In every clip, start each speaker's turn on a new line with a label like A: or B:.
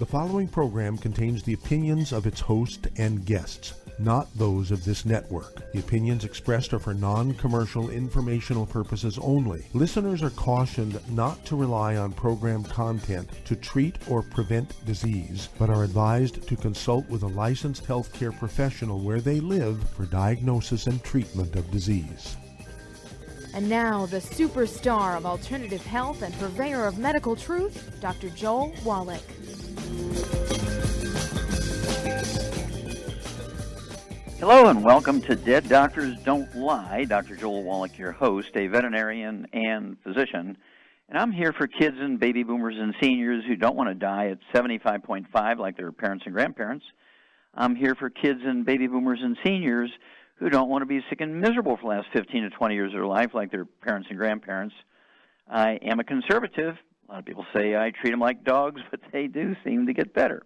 A: The following program contains the opinions of its host and guests, not those of this network. The opinions expressed are for non-commercial informational purposes only. Listeners are cautioned not to rely on program content to treat or prevent disease, but are advised to consult with a licensed healthcare professional where they live for diagnosis and treatment of disease.
B: And now, the superstar of alternative health and purveyor of medical truth, Dr. Joel Wallach.
C: Hello and welcome to Dead Doctors Don't Lie. Dr. Joel Wallach, your host, a veterinarian and physician. And I'm here for kids and baby boomers and seniors who don't want to die at 75.5 like their parents and grandparents. I'm here for kids and baby boomers and seniors who don't want to be sick and miserable for the last 15 to 20 years of their life like their parents and grandparents. I am a conservative. A lot of people say I treat them like dogs, but they do seem to get better.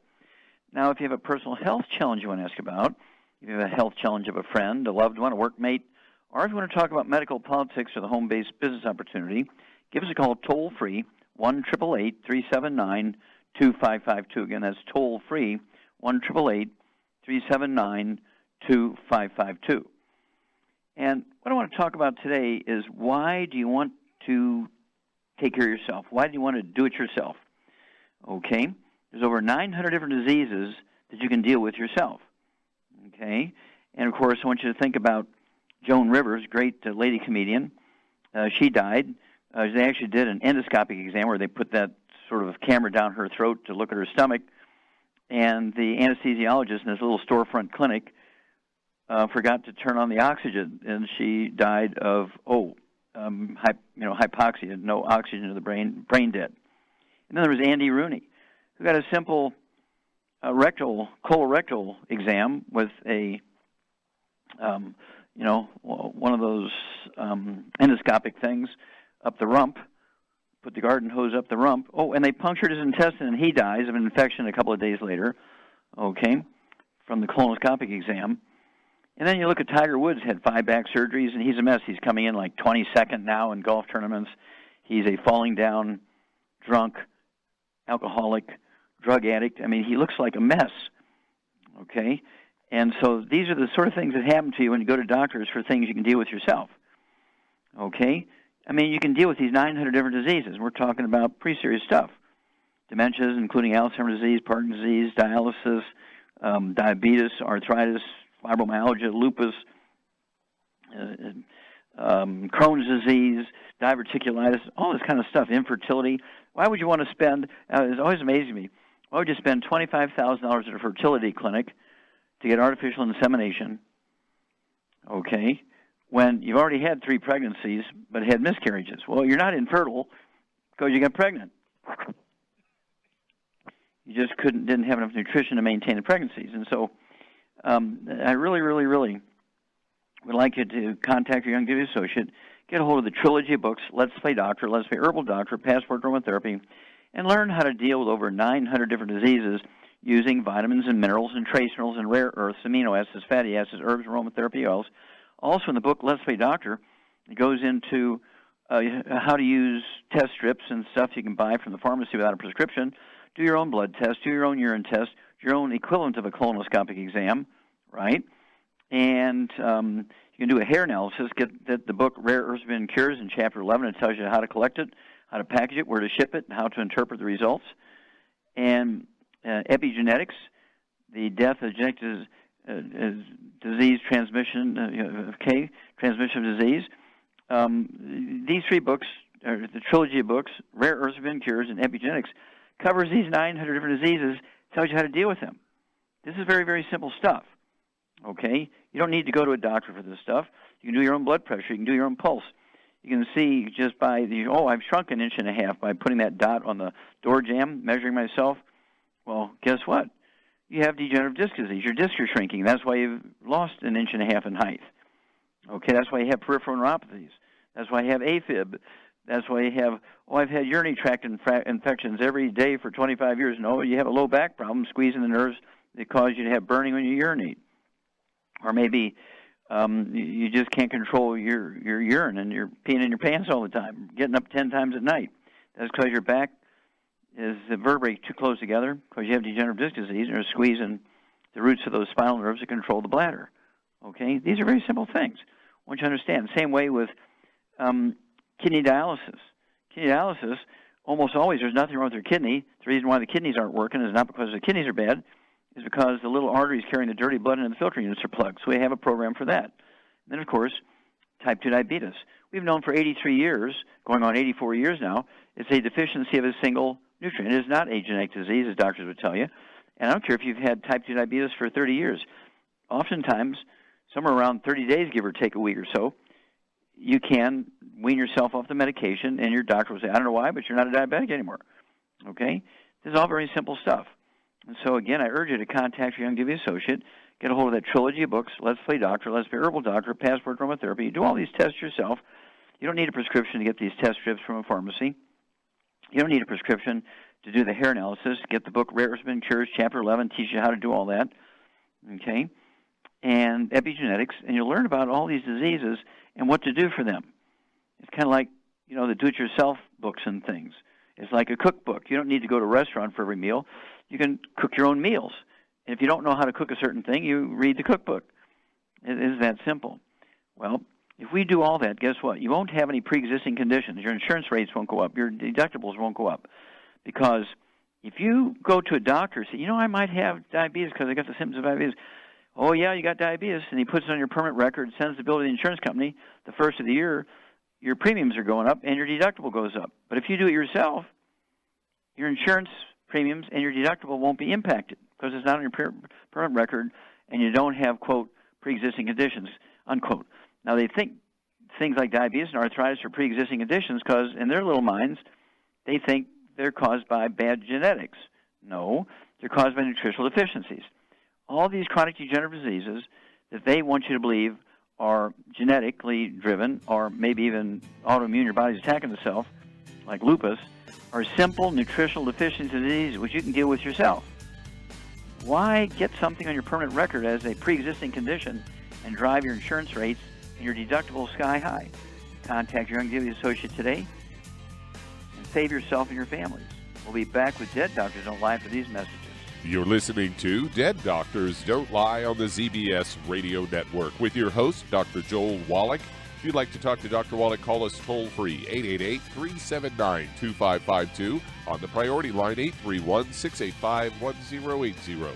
C: Now, if you have a personal health challenge you want to ask about, if you have a health challenge of a friend, a loved one, a workmate, or if you want to talk about medical politics or the home-based business opportunity, give us a call toll-free, 1-888-379-2552. Again, that's toll-free, 1-888-379-2552. And what I want to talk about today is, why do you want to take care of yourself? Why do you want to do it yourself? Okay, there's over 900 different diseases that you can deal with yourself. Okay, and of course, I want you to think about Joan Rivers, great lady comedian. She died. They actually did an endoscopic exam where they put that sort of camera down her throat to look at her stomach, and the anesthesiologist in this little storefront clinic forgot to turn on the oxygen, and she died of hypoxia, no oxygen to the brain dead. And then there was Andy Rooney, who got a simple colorectal exam with a one of those endoscopic things up the rump, put the garden hose up the rump. Oh, and they punctured his intestine, and he dies of an infection a couple of days later, okay, from the colonoscopic exam. And then you look at Tiger Woods, had 5 back surgeries, and he's a mess. He's coming in like 22nd now in golf tournaments. He's a falling down, drunk, alcoholic, drug addict. I mean, he looks like a mess, okay? And so these are the sort of things that happen to you when you go to doctors for things you can deal with yourself, okay? I mean, you can deal with these 900 different diseases. We're talking about pretty serious stuff. Dementias, including Alzheimer's disease, Parkinson's disease, dialysis, diabetes, arthritis, fibromyalgia, lupus, Crohn's disease, diverticulitis, all this kind of stuff, infertility. Why would you want to spend, it's always amazing me, why would you spend $25,000 at a fertility clinic to get artificial insemination, okay, when you've already had 3 pregnancies but had miscarriages? Well, you're not infertile because you got pregnant. You just didn't have enough nutrition to maintain the pregnancies. And so I really, really, really would like you to contact your young duty associate, get a hold of the trilogy of books, Let's Play Doctor, Let's Play Herbal Doctor, Passport Aromatherapy, and learn how to deal with over 900 different diseases using vitamins and minerals and trace minerals and rare earths, amino acids, fatty acids, herbs, aromatherapy oils. Also in the book, Let's Play Doctor, it goes into how to use test strips and stuff you can buy from the pharmacy without a prescription, do your own blood test, do your own urine test, your own equivalent of a colonoscopic exam, right? And you can do a hair analysis. Get the book Rare Earths and Cures in Chapter 11. It tells you how to collect it, how to package it, where to ship it, and how to interpret the results. And epigenetics, the death of genetic disease transmission, transmission of disease. These 3 books, or the trilogy of books, Rare Earths and Cures and Epigenetics, covers these 900 different diseases, tells you how to deal with them. This is very, very simple stuff, okay? You don't need to go to a doctor for this stuff. You can do your own blood pressure. You can do your own pulse. You can see just by I've shrunk 1.5 inches by putting that dot on the door jamb, measuring myself. Well, guess what? You have degenerative disc disease. Your discs are shrinking. That's why you've lost 1.5 inches in height. Okay, that's why you have peripheral neuropathies. That's why you have AFib. That's why you have, I've had urinary tract infections every day for 25 years. No, you have a low back problem, squeezing the nerves that cause you to have burning when you urinate. Or maybe you just can't control your urine and you're peeing in your pants all the time, getting up 10 times at night. That's because your back is the vertebrae too close together because you have degenerative disc disease and they're squeezing the roots of those spinal nerves that control the bladder. Okay? These are very simple things. I want you to understand. Same way with kidney dialysis. Kidney dialysis, almost always there's nothing wrong with your kidney. The reason why the kidneys aren't working is not because the kidneys are bad, is because the little arteries carrying the dirty blood into the filter units are plugged. So we have a program for that. And then, of course, type 2 diabetes. We've known for 83 years, going on 84 years now, it's a deficiency of a single nutrient. It is not a genetic disease, as doctors would tell you. And I don't care if you've had type 2 diabetes for 30 years. Oftentimes, somewhere around 30 days, give or take a week or so, you can wean yourself off the medication, and your doctor will say, I don't know why, but you're not a diabetic anymore. Okay? This is all very simple stuff. And so, again, I urge you to contact your young DV associate, get a hold of that trilogy of books, Let's Play Doctor, Let's Play Herbal Doctor, Passport Aromatherapy. You do all these tests yourself. You don't need a prescription to get these test strips from a pharmacy. You don't need a prescription to do the hair analysis. Get the book, Rare Spin Cures, Chapter 11, teaches you how to do all that. Okay? And epigenetics, and you'll learn about all these diseases and what to do for them. It's kind of like, the do-it-yourself books and things. It's like a cookbook. You don't need to go to a restaurant for every meal. You can cook your own meals. And if you don't know how to cook a certain thing, you read the cookbook. It is that simple. Well, if we do all that, guess what? You won't have any pre-existing conditions. Your insurance rates won't go up. Your deductibles won't go up. Because if you go to a doctor and say, I might have diabetes because I got the symptoms of diabetes. Oh, yeah, you got diabetes, and he puts it on your permanent record, sends the bill to the insurance company the first of the year, your premiums are going up and your deductible goes up. But if you do it yourself, your insurance premiums and your deductible won't be impacted because it's not on your permanent record and you don't have, quote, pre-existing conditions, unquote. Now, they think things like diabetes and arthritis are pre-existing conditions because in their little minds, they think they're caused by bad genetics. No, they're caused by nutritional deficiencies. All these chronic degenerative diseases that they want you to believe are genetically driven or maybe even autoimmune, your body's attacking itself, like lupus, are simple nutritional deficiency diseases which you can deal with yourself. Why get something on your permanent record as a pre-existing condition and drive your insurance rates and your deductible sky high? Contact your young DV associate today and save yourself and your families. We'll be back with Dead Doctors Don't Lie for these messages.
D: You're listening to Dead Doctors Don't Lie on the ZBS Radio Network with your host, Dr. Joel Wallach. If you'd like to talk to Dr. Wallach, call us toll-free, 888-379-2552. On the priority line, 831-685-1080.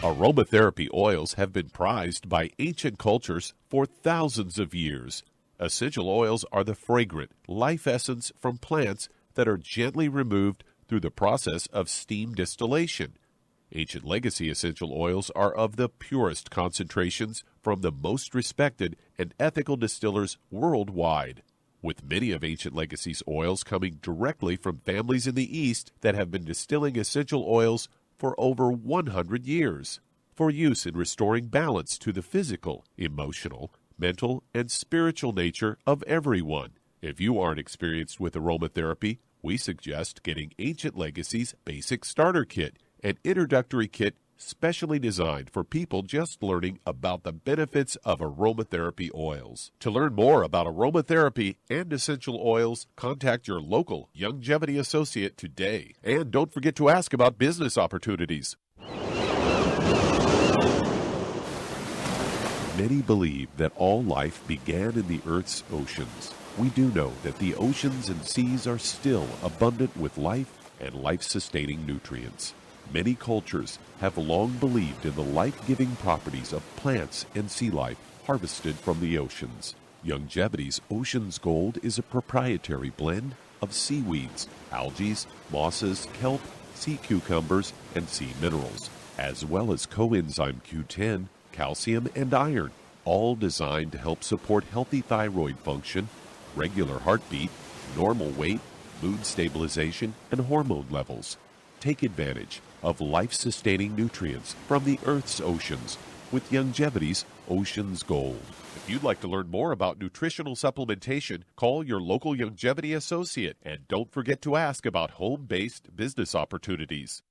D: Aromatherapy oils have been prized by ancient cultures for thousands of years. Essential oils are the fragrant life essence from plants that are gently removed through the process of steam distillation. Ancient legacy essential oils are of the purest concentrations from the most respected and ethical distillers worldwide, with many of Ancient Legacy's oils coming directly from families in the East that have been distilling essential oils for over 100 years, for use in restoring balance to the physical, emotional, mental, and spiritual nature of everyone. If you aren't experienced with aromatherapy, we suggest getting Ancient Legacy's Basic Starter Kit, an introductory kit specially designed for people just learning about the benefits of aromatherapy oils. To learn more about aromatherapy and essential oils, contact your local Longevity associate today. And don't forget to ask about business opportunities. Many believe that all life began in the Earth's oceans. We do know that the oceans and seas are still abundant with life and life-sustaining nutrients. Many cultures have long believed in the life-giving properties of plants and sea life harvested from the oceans. Longevity's Ocean's Gold is a proprietary blend of seaweeds, algae, mosses, kelp, sea cucumbers, and sea minerals, as well as coenzyme Q10, calcium, and iron, all designed to help support healthy thyroid function, regular heartbeat, normal weight, mood stabilization, and hormone levels. Take advantage of life-sustaining nutrients from the Earth's oceans with Longevity's Ocean's Gold. If you'd like to learn more about nutritional supplementation, call your local Longevity associate, and don't forget to ask about home-based business opportunities.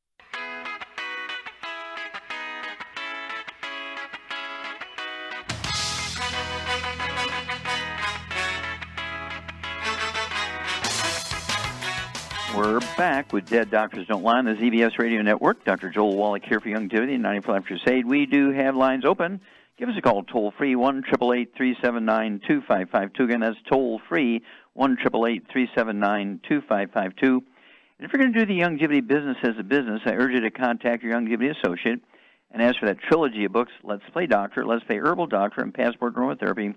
C: We're back with Dead Doctors Don't Lie on the ZBS Radio Network. Dr. Joel Wallach here for Youngevity and 94 Life Crusade. We do have lines open. Give us a call toll-free, 1-888-379-2552. Again, that's toll-free, 1-888-379-2552. And if you're going to do the Youngevity business as a business, I urge you to contact your Youngevity associate and ask for that trilogy of books, Let's Play Doctor, Let's Play Herbal Doctor, and Passport Aromatherapy,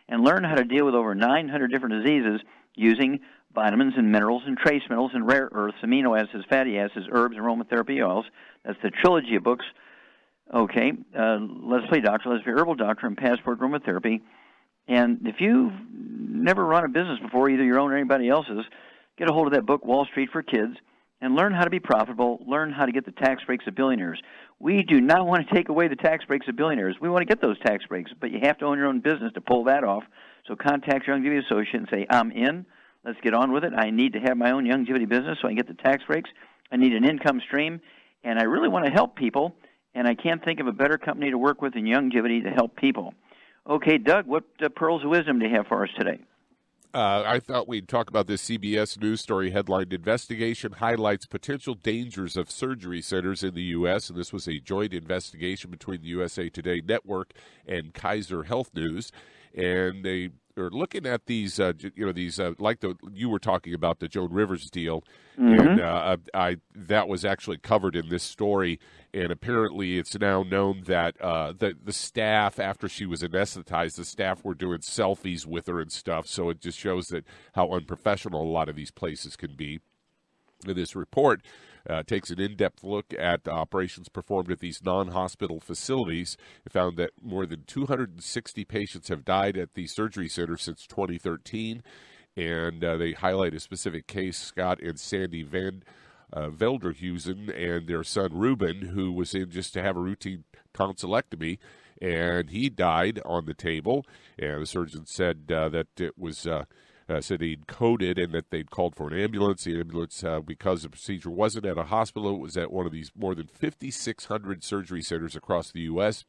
C: and learn how to deal with over 900 different diseases using vitamins and minerals and trace metals and rare earths, amino acids, fatty acids, herbs, and aromatherapy oils. That's the trilogy of books. Okay, Let's Play Doctor, Let's Play Herbal Doctor, and Passport Aromatherapy. And if you've never run a business before, either your own or anybody else's, get a hold of that book, Wall Street for Kids, and learn how to be profitable, learn how to get the tax breaks of billionaires. We do not want to take away the tax breaks of billionaires. We want to get those tax breaks, but you have to own your own business to pull that off. So contact your Youngevity associate and say, I'm in. Let's get on with it. I need to have my own Youngevity business so I can get the tax breaks. I need an income stream, and I really want to help people, and I can't think of a better company to work with than Youngevity to help people. Okay, Doug, what pearls of wisdom do you have for us today?
D: I thought we'd talk about this CBS News story headlined, Investigation Highlights Potential Dangers of Surgery Centers in the U.S., and this was a joint investigation between the USA Today Network and Kaiser Health News, and they are looking at these, like you were talking about the Joan Rivers deal, and that was actually covered in this story. And apparently, it's now known that the staff, after she was anesthetized, the staff were doing selfies with her and stuff. So it just shows that how unprofessional a lot of these places can be. And this report takes an in-depth look at operations performed at these non-hospital facilities. It found that more than 260 patients have died at the surgery center since 2013, and they highlight a specific case, Scott and Sandy Van Velderhusen and their son Ruben, who was in just to have a routine tonsillectomy, and he died on the table. And the surgeon said that it was said he'd coded and that they'd called for an ambulance. The ambulance, because the procedure wasn't at a hospital, it was at one of these more than 5,600 surgery centers across the U.S.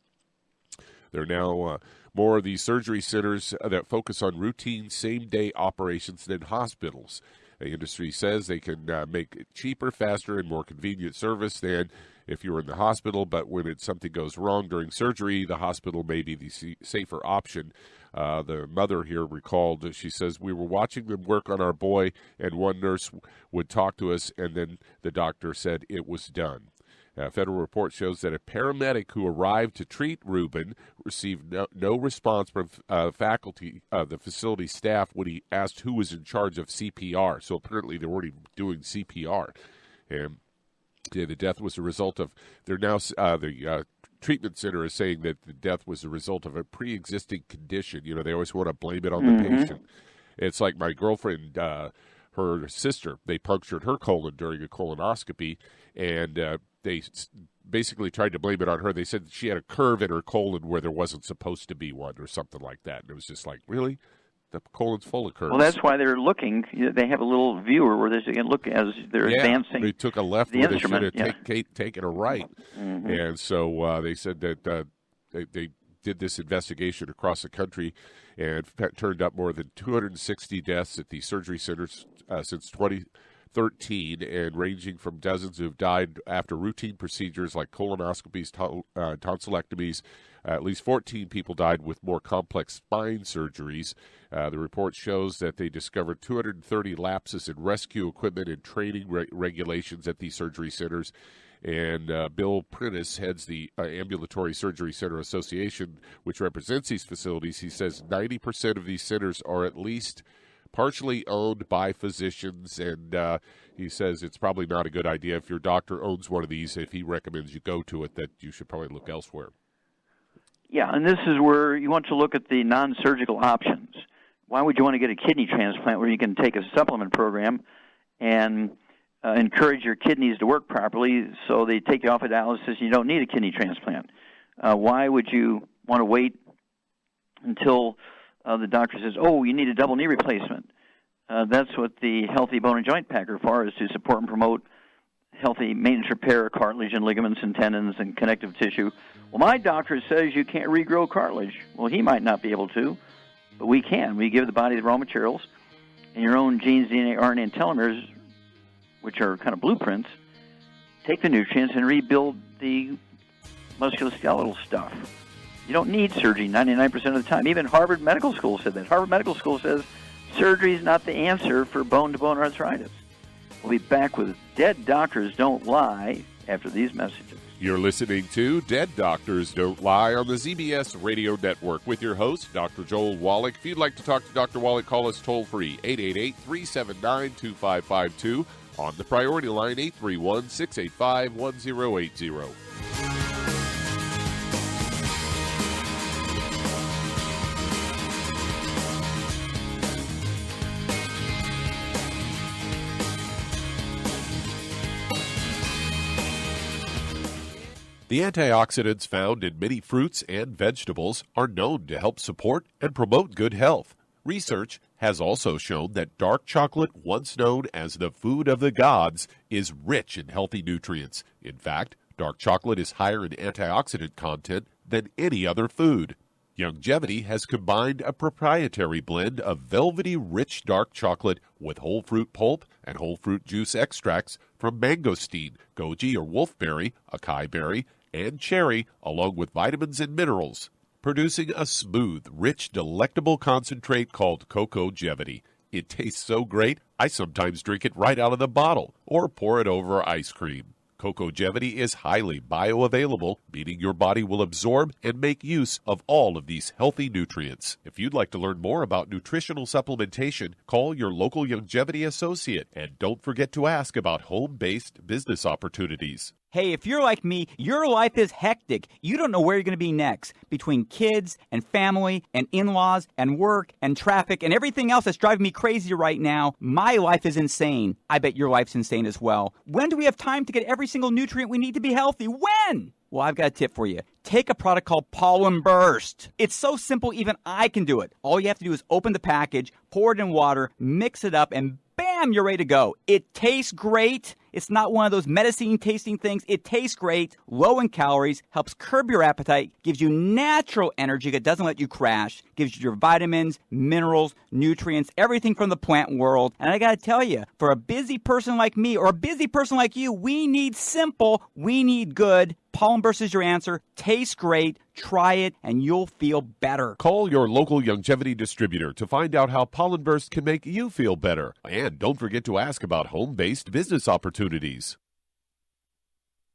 D: There are now more of these surgery centers that focus on routine same-day operations than hospitals. The industry says they can make it cheaper, faster, and more convenient service than if you were in the hospital, but when something goes wrong during surgery, the hospital may be the safer option. The mother here recalled, she says, we were watching them work on our boy, and one nurse would talk to us, and then the doctor said it was done. A federal report shows that a paramedic who arrived to treat Ruben received no response from faculty, the facility staff, when he asked who was in charge of CPR. So apparently they were already doing CPR. And the death was a result of, the treatment center is saying that the death was a result of a pre-existing condition. You know, they always want to blame it on the patient. It's like my girlfriend, her sister, they punctured her colon during a colonoscopy, and they basically tried to blame it on her. They said that she had a curve in her colon where there wasn't supposed to be one or something like that. And it was just like, really? The colon's full of curves.
C: Well, that's why they're looking. They have a little viewer where they can look as they're advancing.
D: They took a left where they should have taken a right. And so they said that they did this investigation across the country and turned up more than 260 deaths at the surgery centers since 2013, and ranging from dozens who have died after routine procedures like colonoscopies, tonsillectomies. At least 14 people died with more complex spine surgeries. The report shows that they discovered 230 lapses in rescue equipment and training regulations at these surgery centers. And Bill Prentice heads the Ambulatory Surgery Center Association, which represents these facilities. He says 90% of these centers are at least partially owned by physicians, and he says it's probably not a good idea if your doctor owns one of these, if he recommends you go to it, that you should probably look elsewhere.
C: Yeah, and this is where you want to look at the non-surgical options. Why would you want to get a kidney transplant where you can take a supplement program and encourage your kidneys to work properly so they take you off of dialysis and you don't need a kidney transplant? Why would you want to wait until the doctor says, oh, you need a double knee replacement? That's what the Healthy Bone and Joint Pack are for, is to support and promote healthy maintenance repair of cartilage and ligaments and tendons and connective tissue. Well, my doctor says you can't regrow cartilage. Well, he might not be able to, but we can. We give the body the raw materials, and your own genes, DNA, RNA, and telomeres which are kind of blueprints, take the nutrients and rebuild the musculoskeletal stuff. You don't need surgery 99% of the time. Even Harvard Medical School said that. Harvard Medical School says surgery is not the answer for bone-to-bone arthritis. We'll be back with Dead Doctors Don't Lie after these messages.
D: You're listening to Dead Doctors Don't Lie on the ZBS Radio Network with your host, Dr. Joel Wallach. If you'd like to talk to Dr. Wallach, call us toll-free, 888-379-2552. On the priority line, 831-685-1080. The antioxidants found in many fruits and vegetables are known to help support and promote good health. Research has also shown that dark chocolate, once known as the food of the gods, is rich in healthy nutrients. In fact, dark chocolate is higher in antioxidant content than any other food. Youngevity has combined a proprietary blend of velvety rich dark chocolate with whole fruit pulp and whole fruit juice extracts from mangosteen, goji or wolfberry, acai berry, and cherry, along with vitamins and minerals, producing a smooth, rich, delectable concentrate called Cocogevity. It tastes so great, I sometimes drink it right out of the bottle or pour it over ice cream. Cocogevity is highly bioavailable, meaning your body will absorb and make use of all of these healthy nutrients. If you'd like to learn more about nutritional supplementation, call your local Youngevity associate, and don't forget to ask about home-based business opportunities.
E: Hey, if you're like me, your life is hectic. You don't know where you're going to be next. Between kids and family and in-laws and work and traffic and everything else that's driving me crazy right now, my life is insane. I bet your life's insane as well. When do we have time to get every single nutrient we need to be healthy? When? Well, I've got a tip for you. Take a product called Pollen Burst. It's so simple, even I can do it. All you have to do is open the package, pour it in water, mix it up, and bam, you're ready to go. It tastes great. It's not one of those medicine-tasting things. It tastes great, low in calories, helps curb your appetite, gives you natural energy that doesn't let you crash, gives you your vitamins, minerals, nutrients, everything from the plant world. And I got to tell you, for a busy person like me or a busy person like you, we need simple, we need good. Pollen Burst is your answer. Tastes great. Try it, and you'll feel better.
D: Call your local Youngevity distributor to find out how Pollen Burst can make you feel better. And don't forget to ask about home-based business opportunities.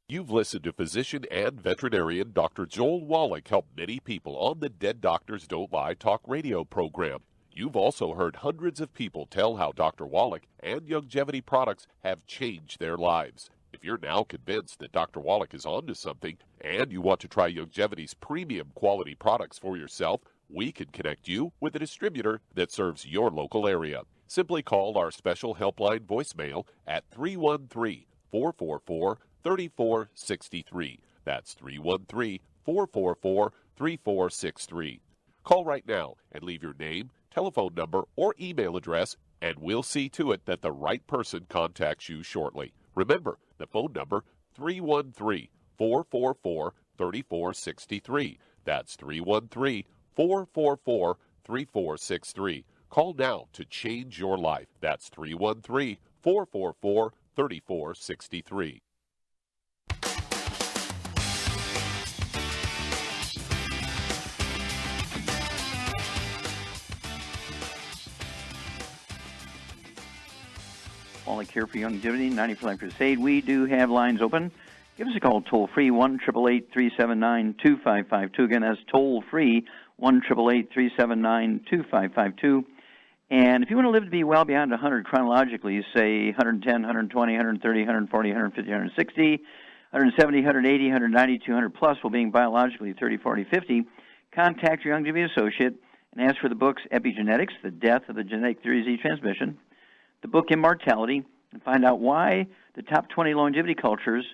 D: You've listened to physician and veterinarian Dr. Joel Wallach help many people on the Dead Doctors Don't Lie talk radio program. You've also heard hundreds of people tell how Dr. Wallach and Youngevity products have changed their lives. If you're now convinced that Dr. Wallach is onto something and you want to try Youngevity's premium quality products for yourself, we can connect you with a distributor that serves your local area. Simply call our special helpline voicemail at 313-444-3463. That's 313-444-3463. Call right now and leave your name, telephone number, or email address, and we'll see to it that the right person contacts you shortly. Remember, the phone number, 313-444-3463. That's 313-444-3463. Call now to change your life. That's 313-444-3463.
C: Wallach here for Youngevity, 90 for Life Crusade. We do have lines open. Give us a call toll-free, 1-888-379-2552. Again, that's toll-free, 1-888-379-2552. And if you want to live to be well beyond 100 chronologically, say 110, 120, 130, 140, 150, 160, 170, 180, 190, 200 plus, while being biologically 30, 40, 50, contact your Youngevity associate and ask for the books Epigenetics, The Death of the Genetic Theories of Transmission, the book Immortality, and find out why the top 20 longevity cultures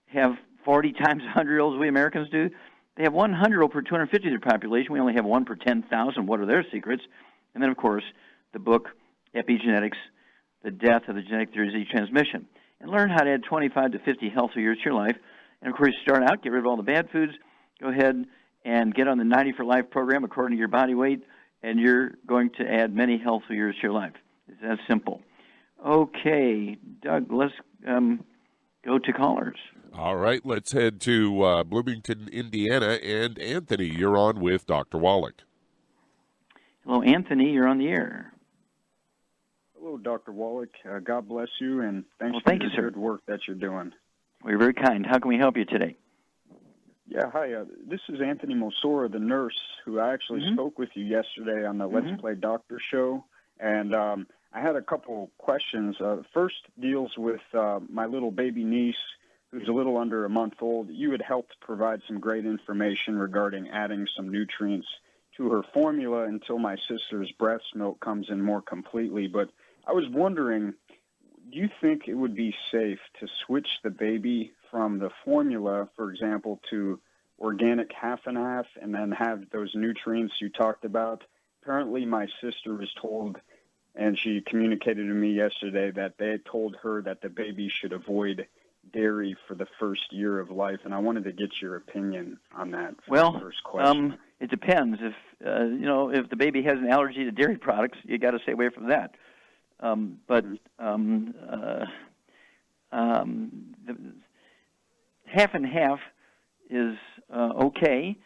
C: have 40 times 100-year-olds we Americans do. They have 100-year-old per 250 of their population. We only have 1 per 10,000. What are their secrets? And then, of course, the book Epigenetics, The Death of the Genetic Theories of Transmission. And learn how to add 25 to 50 healthy years to your life. And, of course, start out, get rid of all the bad foods. Go ahead and get on the 90 for Life program according to your body weight, and you're going to add many healthy years to your life. It's that simple. Okay, Doug, let's go to callers.
D: All right, let's head to Bloomington, Indiana. And Anthony, you're on with Dr. Wallach.
C: Hello, Anthony. You're on the air.
F: Hello, Dr. Wallach. God bless you, and thanks
C: thank
F: for
C: you, sir.
F: the good work that you're doing.
C: Well, you're very kind. How can we help you today?
F: Yeah, hi. This is Anthony Mosora, the nurse, who I actually spoke with you yesterday on the Let's Play Doctor show. And I had a couple questions. First deals with my little baby niece, who's a little under a month old. You had helped provide some great information regarding adding some nutrients to her formula until my sister's breast milk comes in more completely. But I was wondering, do you think it would be safe to switch the baby from the formula, for example, to organic half and half and then have those nutrients you talked about? Apparently my sister was told, and she communicated to me yesterday, that they had told her that the baby should avoid dairy for the first year of life, and I wanted to get your opinion on that. The first question.
C: It depends. If if the baby has an allergy to dairy products, you got to stay away from that. Half and half is okay,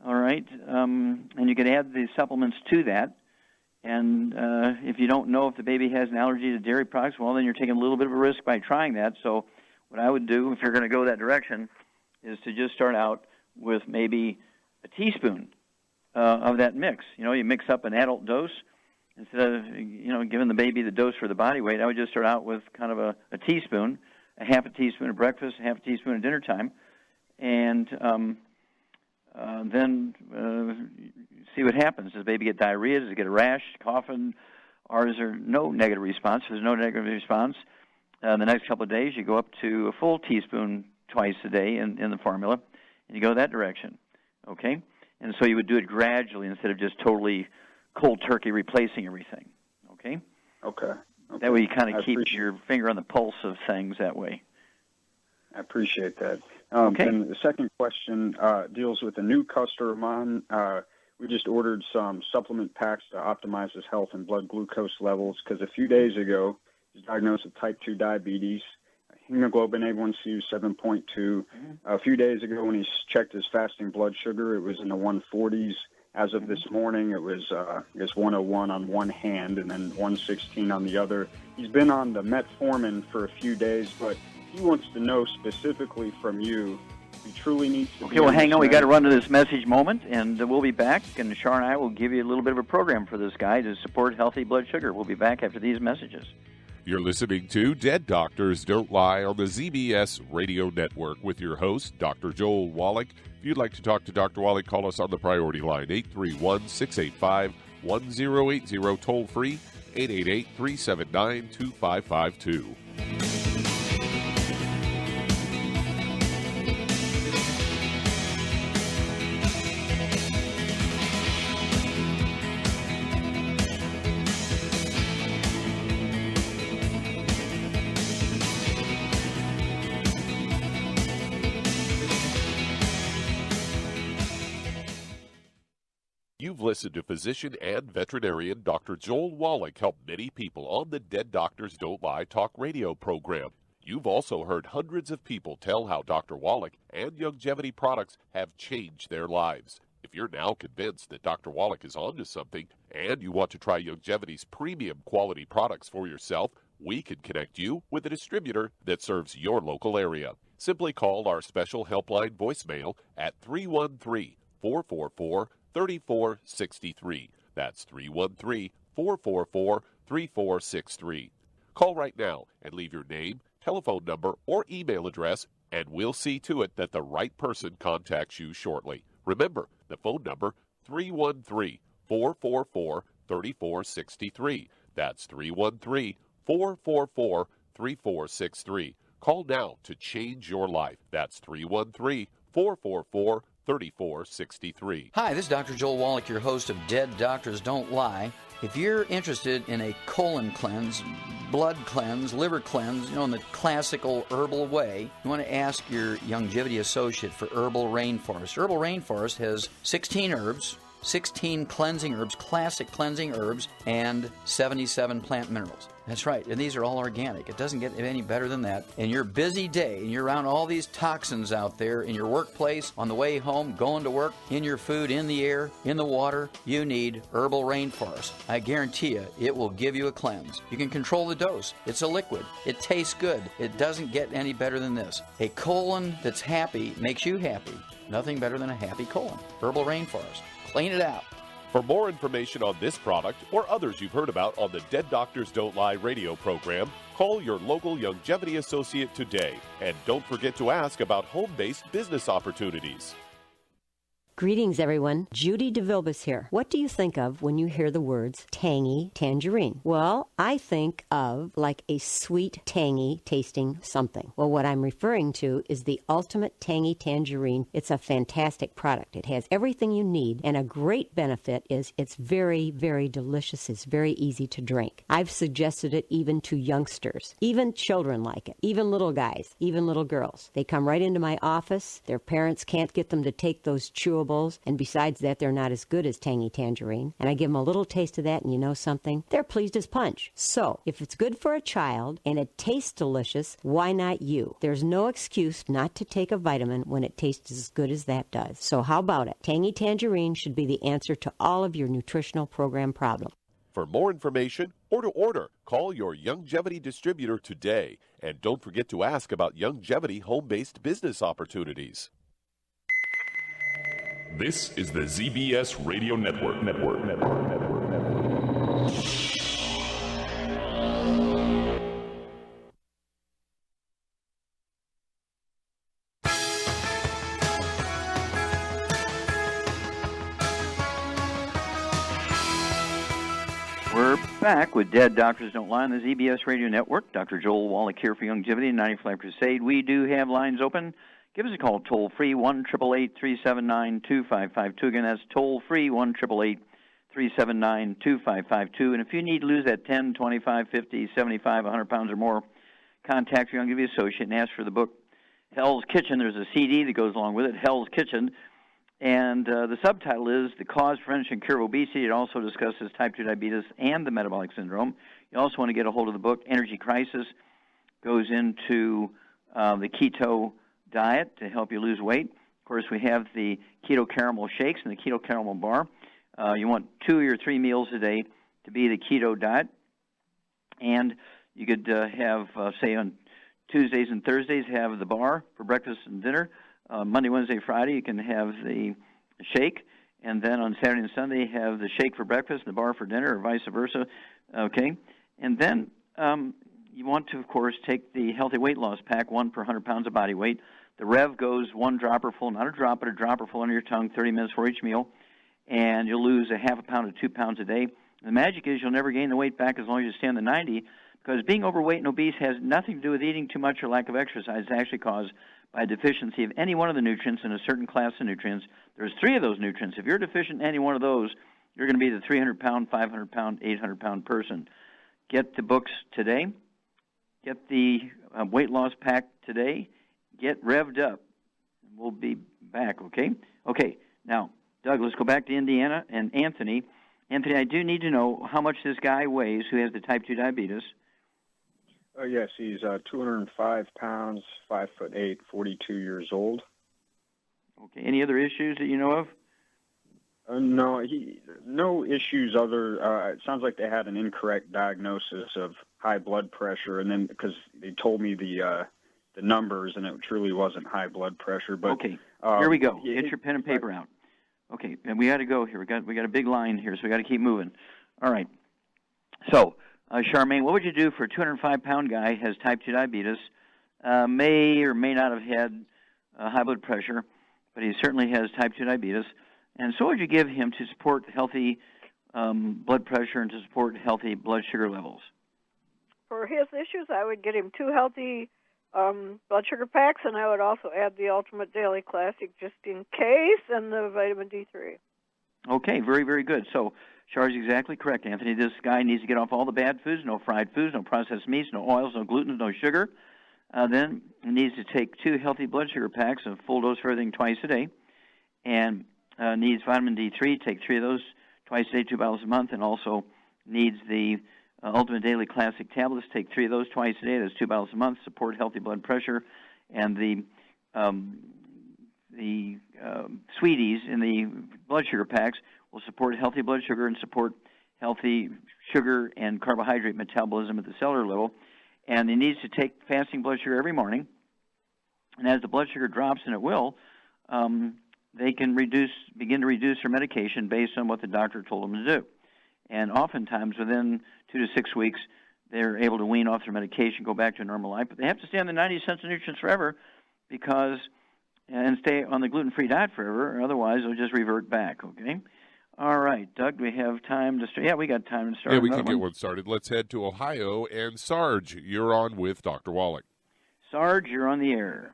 C: all right, and you can add the supplements to that. And if you don't know if the baby has an allergy to dairy products, well, then you're taking a little bit of a risk by trying that. So what I would do, if you're going to go that direction, is to just start out with maybe a teaspoon of that mix. You mix up an adult dose. Instead of, giving the baby the dose for the body weight, I would just start out with kind of a teaspoon, a half a teaspoon at breakfast, a half a teaspoon at dinner time, and then see what happens. Does the baby get diarrhea? Does it get a rash, coughing? Or is there no negative response? If there's no negative response, the next couple of days you go up to a full teaspoon twice a day in the formula, and you go that direction, okay? And so you would do it gradually instead of just totally cold turkey replacing everything, okay?
F: Okay.
C: That way you kind of keep your finger on the pulse of things that way.
F: I appreciate that.
C: Okay.
F: And the second question deals with a new customer of mine. We just ordered some supplement packs to optimize his health and blood glucose levels because a few days ago he was diagnosed with type 2 diabetes. Hemoglobin A1C was 7.2. A few days ago when he checked his fasting blood sugar, it was in the 140s. As of this morning, it was, 101 on one hand and then 116 on the other. He's been on the metformin for a few days, but he wants to know specifically from you, he truly needs to
C: Okay, well, hang on. We got to run to this message moment, and we'll be back. And Shar and I will give you a little bit of a program for this guy to support healthy blood sugar. We'll be back after these messages.
D: You're listening to Dead Doctors Don't Lie on the ZBS Radio Network with your host, Dr. Joel Wallach. If you'd like to talk to Dr. Wallach, call us on the priority line, 831-685-1080, toll free, 888-379-2552. You've listened to physician and veterinarian Dr. Joel Wallach help many people on the Dead Doctors Don't Lie talk radio program. You've also heard hundreds of people tell how Dr. Wallach and Youngevity products have changed their lives. If you're now convinced that Dr. Wallach is onto something and you want to try Youngevity's premium quality products for yourself, we can connect you with a distributor that serves your local area. Simply call our special helpline voicemail at 313-444-3463. That's 313-444-3463. Call right now and leave your name, telephone number, or email address, and we'll see to it that the right person contacts you shortly. Remember, the phone number, 313-444-3463. That's 313-444-3463. Call now to change your life. That's 313-444-3463.
G: Hi, this is Dr. Joel Wallach, your host of Dead Doctors Don't Lie. If you're interested in a colon cleanse, blood cleanse, liver cleanse, in the classical herbal way, you want to ask your Youngevity associate for Herbal Rainforest. Herbal Rainforest has 16 herbs, 16 cleansing herbs, classic cleansing herbs, and 77 plant minerals. That's right, and these are all organic. It doesn't get any better than that. In your busy day, and you're around all these toxins out there in your workplace, on the way home, going to work, in your food, in the air, in the water, you need Herbal Rainforest. I guarantee you, it will give you a cleanse. You can control the dose. It's a liquid. It tastes good. It doesn't get any better than this. A colon that's happy makes you happy. Nothing better than a happy colon. Herbal Rainforest. Clean it out.
D: For more information on this product or others you've heard about on the Dead Doctors Don't Lie radio program, call your local Longevity associate today. And don't forget to ask about home-based business opportunities.
H: Greetings, everyone. Judy DeVilbus here. What do you think of when you hear the words tangy tangerine? Well, I think of like a sweet, tangy tasting something. Well, what I'm referring to is the Ultimate Tangy Tangerine. It's a fantastic product. It has everything you need, and a great benefit is it's very, very delicious. It's very easy to drink. I've suggested it even to youngsters. Even children like it. Even little guys. Even little girls. They come right into my office. Their parents can't get them to take those chewables, and besides that, they're not as good as Tangy Tangerine. And I give them a little taste of that, and you know something? They're pleased as punch. So, if it's good for a child and it tastes delicious, why not you? There's no excuse not to take a vitamin when it tastes as good as that does. So how about it? Tangy Tangerine should be the answer to all of your nutritional program problems.
D: For more information or to order, call your Longevity distributor today. And don't forget to ask about Longevity home-based business opportunities.
I: This is the ZBS Radio Network.
C: We're back with Dead Doctors Don't Lie on the ZBS Radio Network. Dr. Joel Wallach here for Longevity and 95 Crusade. We do have lines open. Give us a call, toll-free, 1-888-379-2552. Again, that's toll-free, 1-888-379-2552. And if you need to lose that 10, 25, 50, 75, 100 pounds or more, contact your Longevity associate and ask for the book Hell's Kitchen. There's a CD that goes along with it, Hell's Kitchen. And the subtitle is The Cause, Prevention, and Cure of Obesity. It also discusses type 2 diabetes and the metabolic syndrome. You also want to get a hold of the book Energy Crisis. Goes into the keto diet to help you lose weight. Of course, we have the keto caramel shakes and the keto caramel bar. You want 2 or 3 meals a day to be the keto diet. And you could have, say, on Tuesdays and Thursdays, have the bar for breakfast and dinner. Monday, Wednesday, Friday, you can have the shake. And then on Saturday and Sunday, have the shake for breakfast and the bar for dinner, or vice versa. Okay? And then you want to, of course, take the Healthy Weight Loss Pack, 1 per 100 pounds of body weight. The Rev goes 1 dropper full, not a drop, but a dropper full under your tongue, 30 minutes for each meal, and you'll lose a half a pound to 2 pounds a day. The magic is you'll never gain the weight back as long as you stay on the 90, because being overweight and obese has nothing to do with eating too much or lack of exercise. It's actually caused by a deficiency of any one of the nutrients in a certain class of nutrients. There's 3 of those nutrients. If you're deficient in any one of those, you're going to be the 300-pound, 500-pound, 800-pound person. Get the books today. Get the weight loss pack today. Get revved up. We'll be back, okay? Okay, now, Doug, let's go back to Indiana and Anthony. Anthony, I do need to know how much this guy weighs who has the type 2 diabetes.
F: Yes, he's 205 pounds, 5'8", 42 years old.
C: Okay, any other issues that you know of?
F: No, no issues other. It sounds like they had an incorrect diagnosis of high blood pressure, and then because they told me the numbers, and it truly wasn't high blood pressure. But
C: okay, here we go. Get your pen and paper out. Okay, and we got to go here. We got a big line here, so we got to keep moving. All right. So, Charmaine, what would you do for a 205-pound guy who has type 2 diabetes, may or may not have had high blood pressure, but he certainly has type 2 diabetes? And so what would you give him to support healthy blood pressure and to support healthy blood sugar levels?
J: For his issues, I would get him 2 healthy blood sugar packs, and I would also add the Ultimate Daily Classic just in case, and the vitamin D3. Okay,
C: very, very good. So Char's exactly correct, Anthony. This guy needs to get off all the bad foods, no fried foods, no processed meats, no oils, no gluten, no sugar. Then he needs to take 2 healthy blood sugar packs, a full dose for everything twice a day. And needs vitamin D3, take 3 of those twice a day, 2 bottles a month, and also needs the Ultimate Daily Classic tablets, take 3 of those twice a day, that's 2 bottles a month, support healthy blood pressure, and the sweeties in the blood sugar packs will support healthy blood sugar and support healthy sugar and carbohydrate metabolism at the cellular level. And he needs to take fasting blood sugar every morning. And as the blood sugar drops, and it will, they can begin to reduce their medication based on what the doctor told them to do. And oftentimes, within 2 to 6 weeks, they're able to wean off their medication, go back to a normal life. But they have to stay on the 90 essential nutrients forever, and stay on the gluten-free diet forever, or otherwise they'll just revert back, okay? All right, Doug, do we have time to start? Yeah, we got time to start.
D: Yeah, we can get one started. Let's head to Ohio. And Sarge, you're on with Dr. Wallach.
C: Sarge, you're on the air.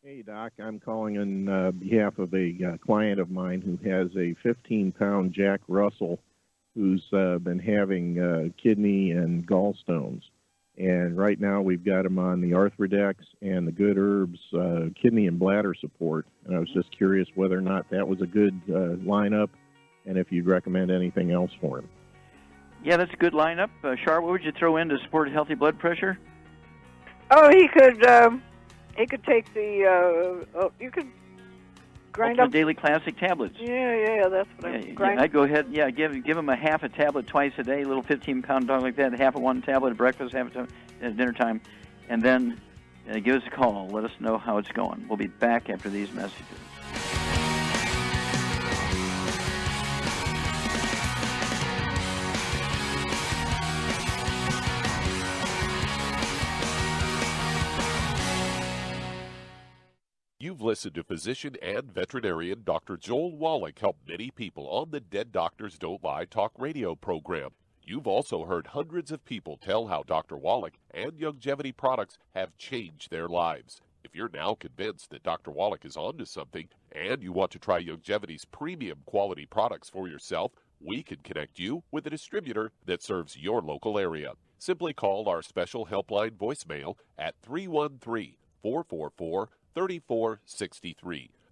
K: Hey, Doc. I'm calling on behalf of a client of mine who has a 15-pound Jack Russell who's been having kidney and gallstones. And right now we've got him on the Arthrodex and the Good Herbs kidney and bladder support. And I was just curious whether or not that was a good lineup and if you'd recommend anything else for him.
C: Yeah, that's a good lineup. Char, what would you throw in to support healthy blood pressure?
J: Oh, he could take the, you could grind up
C: Daily Classic tablets.
J: Yeah, that's what I'm grinding.
C: I'd go ahead, give him a half a tablet twice a day, a little 15-pound dog like that, half of one tablet at breakfast, half at dinner time, and then give us a call. Let us know how it's going. We'll be back after these messages.
D: You've listened to physician and veterinarian Dr. Joel Wallach help many people on the Dead Doctors Don't Lie talk radio program. You've also heard hundreds of people tell how Dr. Wallach and Youngevity products have changed their lives. If you're now convinced that Dr. Wallach is onto something and you want to try Youngevity's premium quality products for yourself, we can connect you with a distributor that serves your local area. Simply call our special helpline voicemail at 313-444-3463.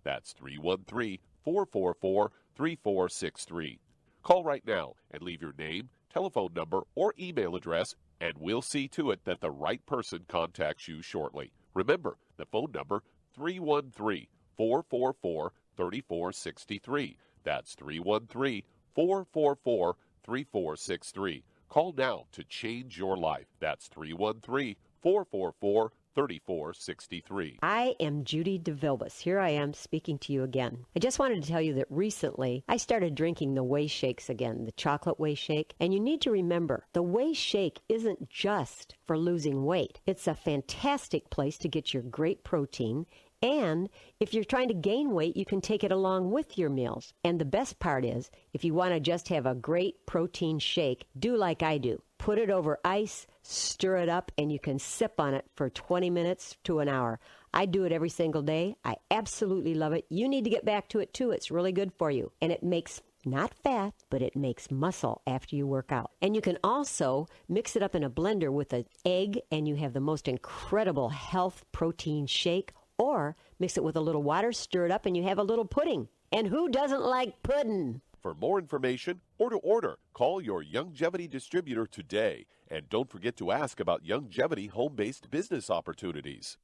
D: That's 313-444-3463. Call right now and leave your name, telephone number, or email address, and we'll see to it that the right person contacts you shortly. Remember, the phone number, 313-444-3463. That's 313-444-3463. Call now to change your life. That's 313-444-3463. 3463.
H: I am Judy DeVilbus. Here I am speaking to you again. I just wanted to tell you that recently I started drinking the Whey Shakes again, the chocolate Whey Shake. And you need to remember, the Whey Shake isn't just for losing weight. It's a fantastic place to get your great protein. And if you're trying to gain weight, you can take it along with your meals. And the best part is, if you want to just have a great protein shake, do like I do. Put it over ice, stir it up, and you can sip on it for 20 minutes to an hour. I do it every single day. I absolutely love it. You need to get back to it, too. It's really good for you. And it makes not fat, but it makes muscle after you work out. And you can also mix it up in a blender with an egg, and you have the most incredible health protein shake. Or mix it with a little water, stir it up, and you have a little pudding. And who doesn't like pudding?
D: For more information or to order, call your Youngevity distributor today. And don't forget to ask about Youngevity home-based business opportunities.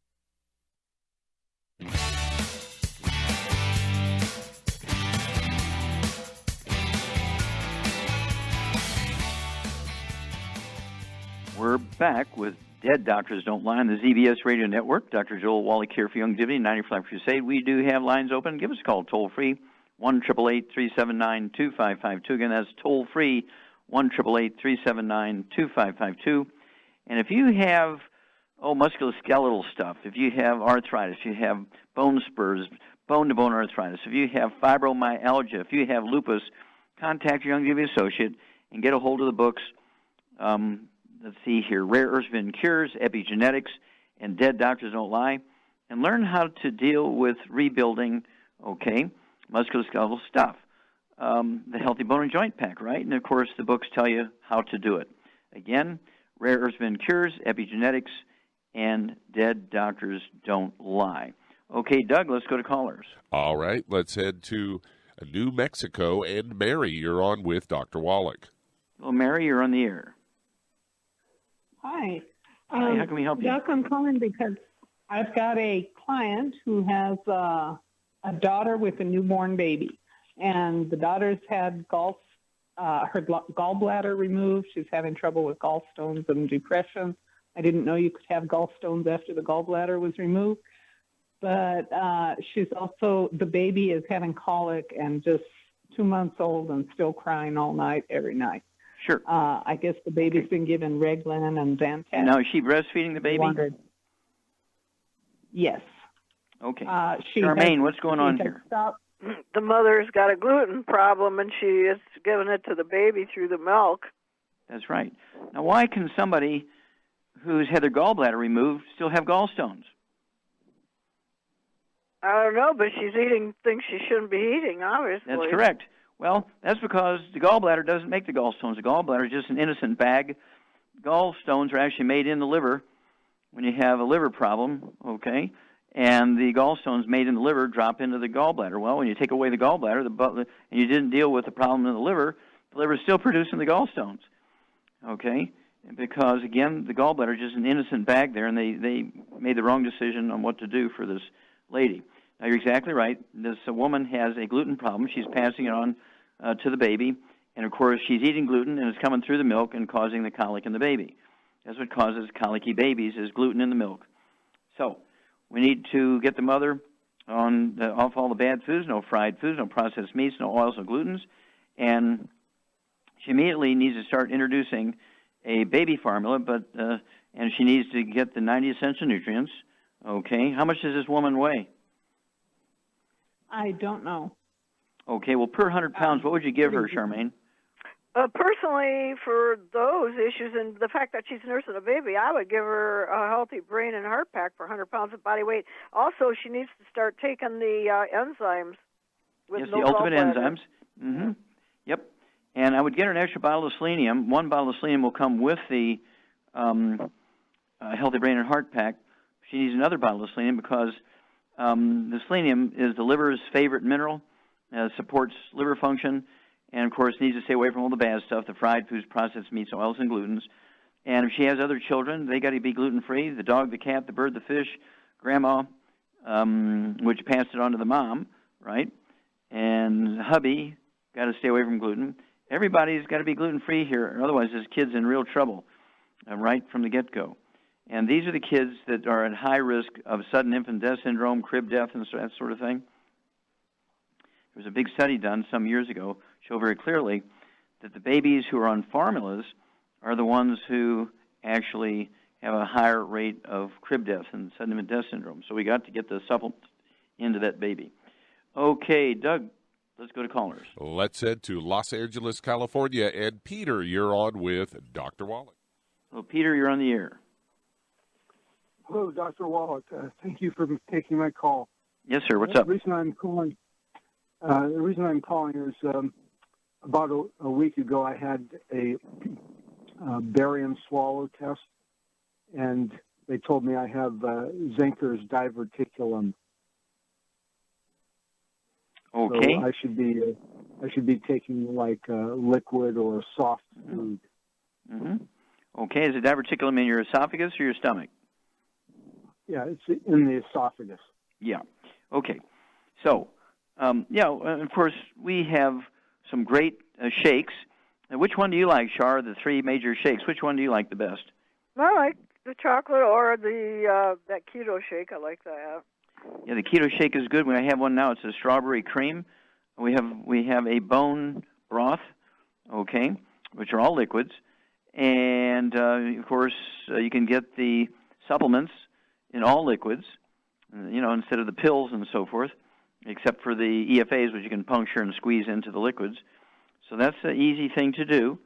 C: We're back with Dead Doctors Don't Lie on the ZBS Radio Network. Dr. Joel Wallach here for Youngevity, 95 Crusade. We do have lines open. Give us a call toll-free, 1-888-379-2552. Again, that's toll-free, 1-888-379-2552. And if you have, musculoskeletal stuff, if you have arthritis, you have bone spurs, bone-to-bone arthritis, if you have fibromyalgia, if you have lupus, contact your Youngevity associate and get a hold of the books. Let's see here, Rare Earths Been Cures, Epigenetics, and Dead Doctors Don't Lie, and learn how to deal with rebuilding, musculoskeletal stuff. The Healthy Bone and Joint Pack, right? And, of course, the books tell you how to do it. Again, Rare Earths Been Cures, Epigenetics, and Dead Doctors Don't Lie. Okay, Doug, let's go to callers.
D: All right, let's head to New Mexico. And Mary, you're on with Dr. Wallach.
C: Well, Mary, you're on the air.
L: Hi.
C: Hi, how can we help you?
L: Doc, I'm calling because I've got a client who has a daughter with a newborn baby. And the daughter's had her gallbladder removed. She's having trouble with gallstones and depression. I didn't know you could have gallstones after the gallbladder was removed. But she's also, the baby is having colic and just 2 months old and still crying all night, every night.
C: Sure.
L: I guess the baby's been given Reglan and Zantac.
C: Now, is she breastfeeding the baby?
L: Yes.
C: Okay. Charmaine, what's going on here?
J: The mother's got a gluten problem, and she is giving it to the baby through the milk.
C: That's right. Now, why can somebody who's had their gallbladder removed still have gallstones?
J: I don't know, but she's eating things she shouldn't be eating, obviously.
C: That's correct. Well, that's because the gallbladder doesn't make the gallstones. The gallbladder is just an innocent bag. Gallstones are actually made in the liver when you have a liver problem, okay? And the gallstones made in the liver drop into the gallbladder. Well, when you take away the gallbladder, and you didn't deal with the problem in the liver is still producing the gallstones, okay? Because, again, the gallbladder is just an innocent bag there, and they made the wrong decision on what to do for this lady. Now, you're exactly right. This woman has a gluten problem. She's passing it on to the baby, and, of course, she's eating gluten, and it's coming through the milk and causing the colic in the baby. That's what causes colicky babies is gluten in the milk. So we need to get the mother off all the bad foods, no fried foods, no processed meats, no oils, no glutens, and she immediately needs to start introducing a baby formula, and she needs to get the 90 essential nutrients. Okay, how much does this woman weigh?
L: I don't know.
C: Okay, well, per 100 pounds, what would you give her, Charmaine?
J: Personally, for those issues and the fact that she's nursing a baby, I would give her a healthy brain and heart pack for 100 pounds of body weight. Also, she needs to start taking the enzymes.
C: Yes, the ultimate enzymes. Mm-hmm. Yep. And I would get her an extra bottle of selenium. One bottle of selenium will come with the healthy brain and heart pack. She needs another bottle of selenium because the selenium is the liver's favorite mineral, supports liver function, and, of course, needs to stay away from all the bad stuff, the fried foods, processed meats, oils, and glutens. And if she has other children, they got to be gluten-free, the dog, the cat, the bird, the fish, grandma, which passed it on to the mom, right? And hubby got to stay away from gluten. Everybody's got to be gluten-free here, otherwise this kid's in real trouble right from the get-go. And these are the kids that are at high risk of sudden infant death syndrome, crib death, and that sort of thing. There was a big study done some years ago, show very clearly that the babies who are on formulas are the ones who actually have a higher rate of crib death and sudden infant death syndrome. So we got to get the supplement into that baby. Okay, Doug, let's go to callers.
D: Let's head to Los Angeles, California. And Peter, you're on with Dr. Wallach.
C: Well, Peter, you're on the air.
M: Hello, Dr. Wallach. Thank you for taking my call.
C: Yes, sir. What's up?
M: The reason I'm calling is about a week ago I had a barium swallow test, and they told me I have Zenker's diverticulum.
C: Okay.
M: So I should be taking like liquid or soft food.
C: Mm-hmm. Okay. Is the diverticulum in your esophagus or your stomach?
M: Yeah, it's in the esophagus.
C: Yeah. Okay. So, of course, we have some great shakes. Now, which one do you like, Char, the three major shakes? Which one do you like the best?
J: I like the chocolate or the that keto shake. I like that.
C: Yeah, the keto shake is good. I have one now. It's a strawberry cream. We have a bone broth, okay, which are all liquids. And, of course, you can get the supplements in all liquids, instead of the pills and so forth, except for the EFAs, which you can puncture and squeeze into the liquids. So that's an easy thing to do,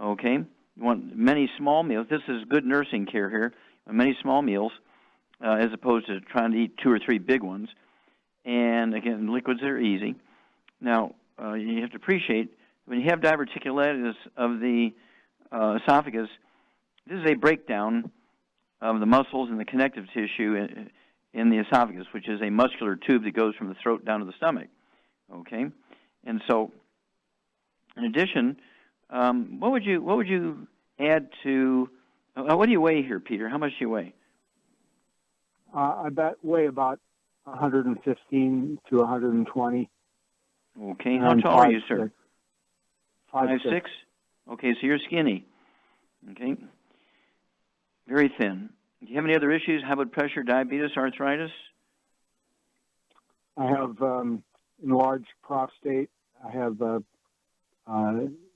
C: okay? You want many small meals. This is good nursing care here. Many small meals as opposed to trying to eat 2 or 3 big ones. And, again, liquids are easy. Now, you have to appreciate, when you have diverticulitis of the esophagus, this is a breakdown of the muscles and the connective tissue in the esophagus, which is a muscular tube that goes from the throat down to the stomach. Okay, and so in addition, what would you add to? What do you weigh here, Peter? How much do you weigh?
M: I weigh about 115 to 120.
C: Okay, how tall are you, sir?
M: 5'6".
C: Okay, so you're skinny. Okay, very thin. Do you have any other issues? High blood pressure, diabetes, arthritis?
M: I have enlarged prostate. I have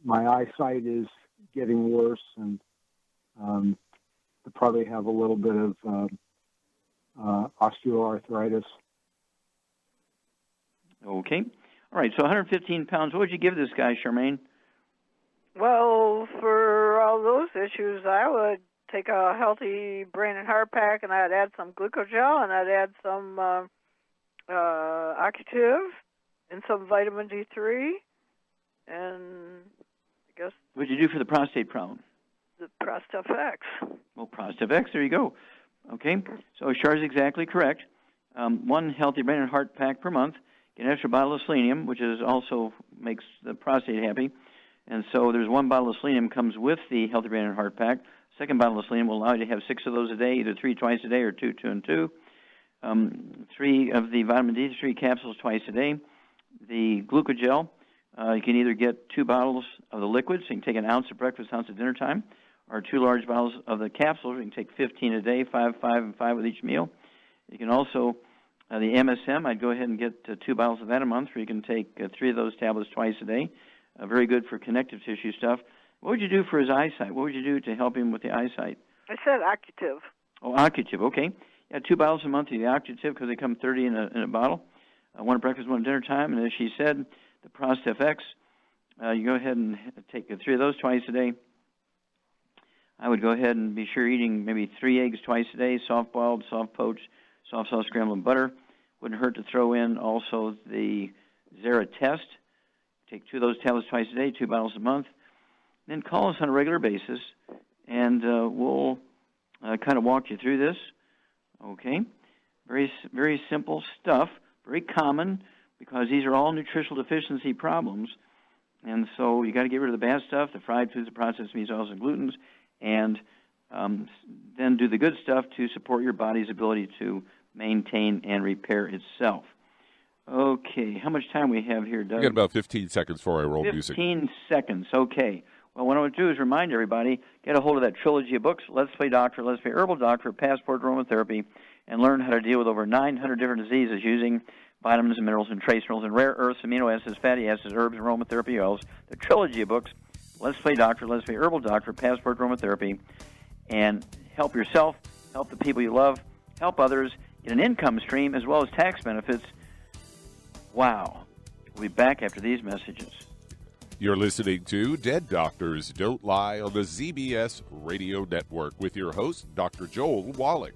M: my eyesight is getting worse, and I probably have a little bit of osteoarthritis.
C: Okay. All right, so 115 pounds. What would you give this guy, Charmaine?
J: Well, for all those issues, I would take a healthy brain and heart pack, and I'd add some glucogel, and I'd add some Occutive, and some vitamin D3, and I guess...
C: What did you do for the prostate problem?
J: The Prostaf X.
C: Well, Prostaf X, there you go. Okay, so Char's exactly correct. One healthy brain and heart pack per month. Get an extra bottle of selenium, which is also makes the prostate happy. And so there's one bottle of selenium comes with the healthy brain and heart pack. Second bottle of selenium will allow you to have 6 of those a day, either 3 twice a day or 2, 2, and 2. 3 of the vitamin D3 capsules twice a day. The glucogel, you can either get 2 bottles of the liquid, so you can take an ounce at breakfast, ounce at dinner time, or 2 large bottles of the capsules. You can take 15 a day, 5, 5, and 5 with each meal. You can also, the MSM, I'd go ahead and get 2 bottles of that a month, where you can take 3 of those tablets twice a day. Very good for connective tissue stuff. What would you do for his eyesight? What would you do to help him with the eyesight?
J: I said Occutive.
C: Oh, Occutive, okay. Yeah, 2 bottles a month of the Occutive, because they come 30 in a bottle. 1 at breakfast, 1 at dinner time. And as she said, the Prostaf X, you go ahead and take 3 of those twice a day. I would go ahead and be sure eating maybe 3 eggs twice a day, soft-boiled, soft-poached, soft sauce scrambled butter. Wouldn't hurt to throw in also the Zera Test. Take 2 of those tablets twice a day, 2 bottles a month. Then call us on a regular basis, and we'll kind of walk you through this. Okay? Very, very simple stuff, very common, because these are all nutritional deficiency problems. And so you got to get rid of the bad stuff, the fried foods, the processed meats, oils, and glutens, and then do the good stuff to support your body's ability to maintain and repair itself. Okay, how much time we have here, Doug?
D: We got about 15 seconds before I roll music.
C: 15 seconds, okay. Well, what I want to do is remind everybody, get a hold of that trilogy of books, Let's Play Doctor, Let's Play Herbal Doctor, Passport to Aromatherapy, and learn how to deal with over 900 different diseases using vitamins and minerals and trace minerals and rare earths, amino acids, fatty acids, herbs, and aromatherapy oils. The trilogy of books, Let's Play Doctor, Let's Play Herbal Doctor, Passport to Aromatherapy, and help yourself, help the people you love, help others, get an income stream as well as tax benefits. Wow. We'll be back after these messages.
D: You're listening to Dead Doctors Don't Lie on the ZBS Radio Network with your host, Dr. Joel Wallach.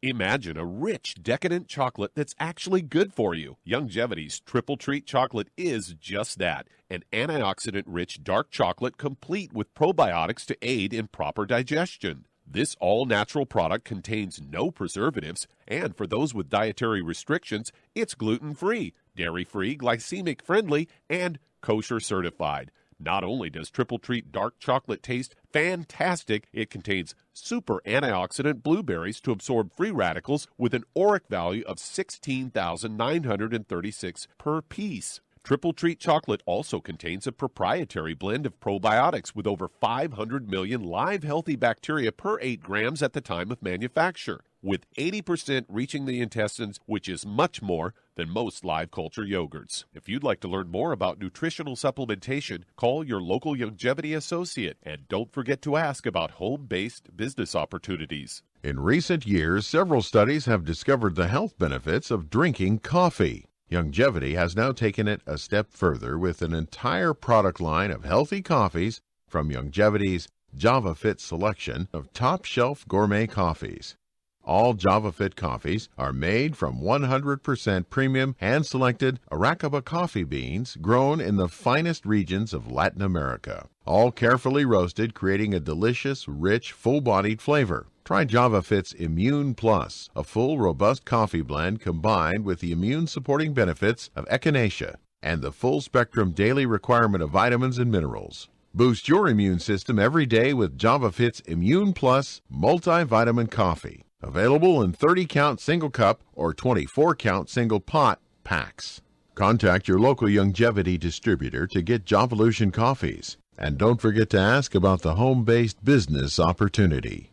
D: Imagine a rich, decadent chocolate that's actually good for you. Youngevity's Triple Treat Chocolate is just that, an antioxidant-rich dark chocolate complete with probiotics to aid in proper digestion. This all-natural product contains no preservatives, and for those with dietary restrictions, it's gluten-free, dairy-free, glycemic-friendly, and kosher certified. Not only does Triple Treat Dark Chocolate taste fantastic, it contains super antioxidant blueberries to absorb free radicals with an ORAC value of 16,936 per piece. Triple Treat Chocolate also contains a proprietary blend of probiotics with over 500 million live healthy bacteria per 8 grams at the time of manufacture, with 80% reaching the intestines, which is much more than most live culture yogurts. If you'd like to learn more about nutritional supplementation, call your local longevity associate, and don't forget to ask about home-based business opportunities.
N: In recent years, several studies have discovered the health benefits of drinking coffee. Longevity has now taken it a step further with an entire product line of healthy coffees from Longevity's JavaFit selection of top-shelf gourmet coffees. All JavaFit coffees are made from 100% premium hand-selected Arabica coffee beans grown in the finest regions of Latin America, all carefully roasted, creating a delicious, rich, full-bodied flavor. Try JavaFit's Immune Plus, a full, robust coffee blend combined with the immune-supporting benefits of echinacea and the full-spectrum daily requirement of vitamins and minerals. Boost your immune system every day with JavaFit's Immune Plus multivitamin coffee. Available in 30-count single cup or 24-count single pot packs. Contact your local Longevity distributor to get Javalution coffees. And don't forget to ask about the home-based business opportunity.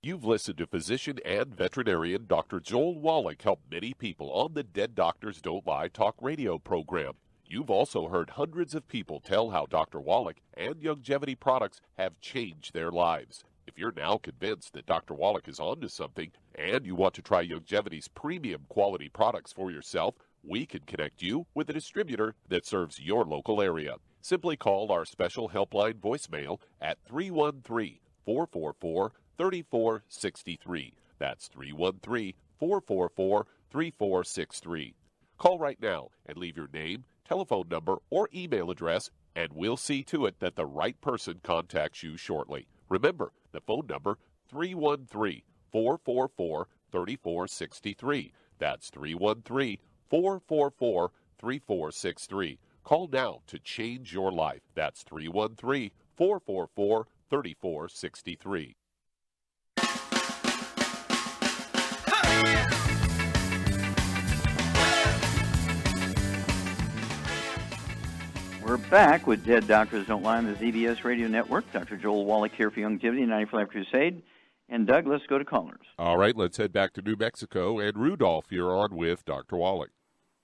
D: You've listened to physician and veterinarian Dr. Joan Wallach help many people on the Dead Doctors Don't Lie talk radio program. You've also heard hundreds of people tell how Dr. Wallach and Longevity products have changed their lives. If you're now convinced that Dr. Wallach is onto something and you want to try Longevity's premium quality products for yourself, we can connect you with a distributor that serves your local area. Simply call our special helpline voicemail at 313-444-3463. That's 313-444-3463. Call right now and leave your name, telephone number, or email address, and we'll see to it that the right person contacts you shortly. Remember, the phone number, 313-444-3463. That's 313-444-3463. Call now to change your life. That's 313-444-3463.
C: We're back with Dead Doctors Don't Lie on the ZBS Radio Network. Dr. Joel Wallach here for Longevity 94 Life Crusade. And Doug, let's go to callers.
D: All right, let's head back to New Mexico. And Rudolph, you're on with Dr. Wallach.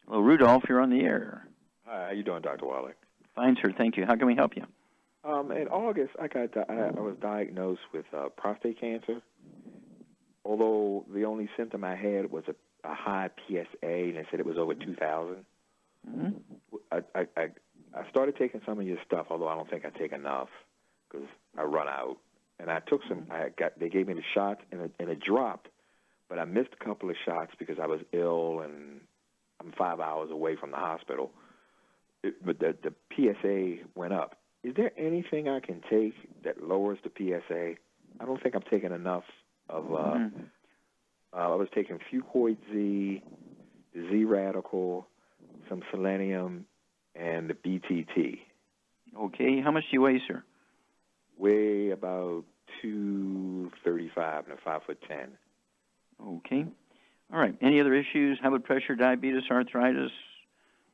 C: Hello, Rudolph, you're on the air.
O: Hi, how you doing, Dr. Wallach?
C: Fine, sir. Thank you. How can we help you?
O: In August, I was diagnosed with prostate cancer. Although the only symptom I had was a high PSA, and they said it was over 2,000.
C: Mm-hmm.
O: I started taking some of your stuff, although I don't think I take enough because I run out. And I took some. They gave me the shot, and it dropped, but I missed a couple of shots because I was ill, and I'm 5 hours away from the hospital. But the PSA went up. Is there anything I can take that lowers the PSA? I don't think I'm taking enough of. I was taking Fucoid Z, the Z Radical, some selenium, and the BTT.
C: Okay. How much do you weigh, sir?
O: Weigh about 235 and 5'10".
C: Okay. All right. Any other issues? High blood pressure, diabetes, arthritis?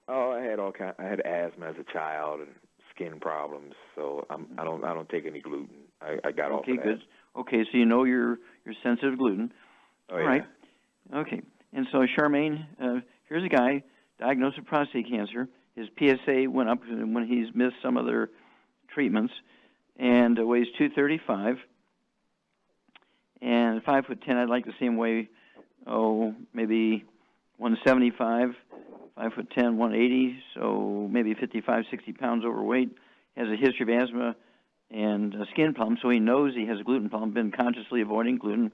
O: Oh, I had all kind. I had asthma as a child and skin problems. So I don't take any gluten. I got off of that.
C: Okay, good. Okay, so you know you're sensitive to gluten.
O: Oh,
C: all right. Okay. And so Charmaine, here's a guy diagnosed with prostate cancer. His PSA went up when he's missed some other treatments, and weighs 235 and 5'10". I'd like to see him weigh maybe 175, 5'10", 180, so maybe 55, 60 pounds overweight. Has a history of asthma and skin problems, so he knows he has a gluten problem. Been consciously avoiding gluten.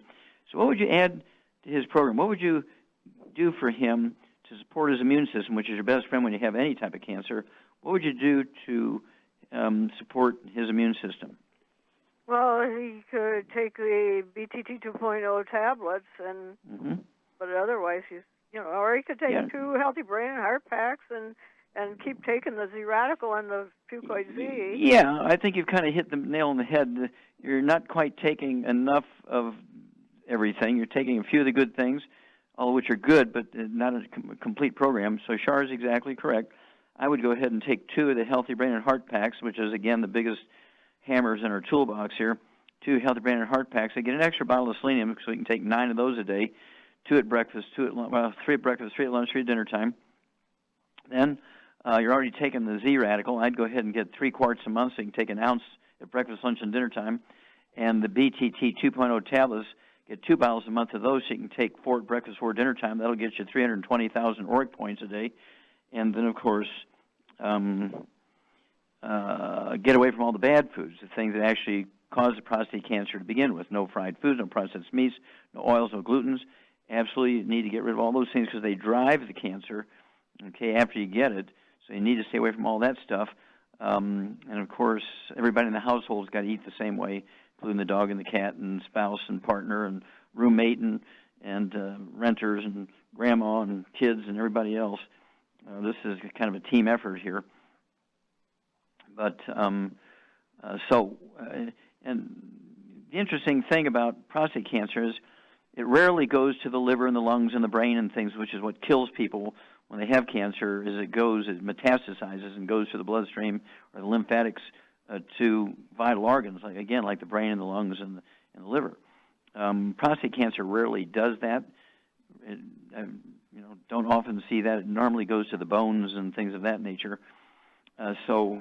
C: So what would you add to his program? What would you do for him to support his immune system, which is your best friend when you have any type of cancer? What would you do to support his immune system?
J: Well, he could take the BTT 2.0 tablets, and but otherwise or he could take 2 Healthy Brain and Heart Packs and keep taking the Z Radical and the Fucoid Z.
C: Yeah, I think you've kind of hit the nail on the head. You're not quite taking enough of everything. You're taking a few of the good things, all of which are good, but not a complete program. So Char is exactly correct. I would go ahead and take 2 of the Healthy Brain and Heart Packs, which is, again, the biggest hammers in our toolbox here. 2 Healthy Brain and Heart Packs. I get an extra bottle of selenium, so we can take 9 of those a day. 2 at breakfast, 3 at breakfast, 3 at lunch, 3 at dinner time. Then you're already taking the Z radical. I'd go ahead and get 3 quarts a month, so you can take an ounce at breakfast, lunch, and dinner time. And the BTT 2.0 tablets, get 2 bottles a month of those, so you can take 4 at breakfast, 4 at dinner time. That'll get you 320,000 ORIC points a day. And then, of course, get away from all the bad foods, the things that actually cause the prostate cancer to begin with. No fried foods, no processed meats, no oils, no glutens. Absolutely, you need to get rid of all those things because they drive the cancer, okay, after you get it. So you need to stay away from all that stuff. And, of course, everybody in the household's got to eat the same way, including the dog and the cat and spouse and partner and roommate and renters and grandma and kids and everybody else. This is kind of a team effort here. But and the interesting thing about prostate cancer is it rarely goes to the liver and the lungs and the brain and things, which is what kills people when they have cancer, is it metastasizes and goes to the bloodstream or the lymphatics to vital organs, like the brain and the lungs and the liver. Prostate cancer rarely does that. Don't often see that. It normally goes to the bones and things of that nature. So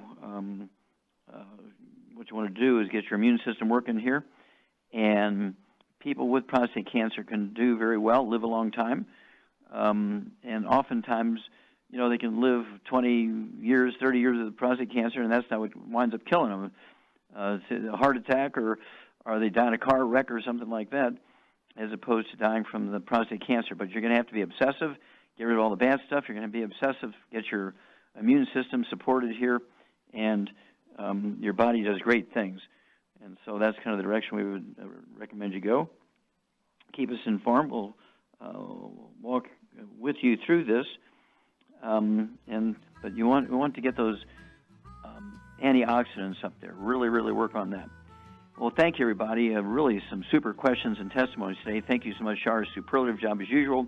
C: what you want to do is get your immune system working here, and people with prostate cancer can do very well, live a long time, and oftentimes, they can live 20 years, 30 years with prostate cancer, and that's not what winds up killing them. It's a heart attack, or they die in a car wreck or something like that, as opposed to dying from the prostate cancer. But you're going to have to be obsessive, get rid of all the bad stuff. You're going to be obsessive, get your immune system supported here, and your body does great things. And so that's kind of the direction we would recommend you go. Keep us informed. We'll walk with you through this. But we want to get those antioxidants up there. Really, really work on that. Well, thank you, everybody. Really some super questions and testimonies today. Thank you so much, Shar. Superlative job as usual.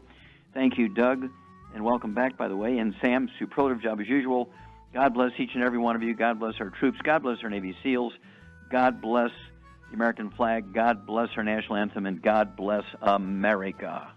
C: Thank you, Doug, and welcome back, by the way. And Sam, superlative job as usual. God bless each and every one of you. God bless our troops. God bless our Navy SEALs. God bless the American flag. God bless our national anthem. And God bless America.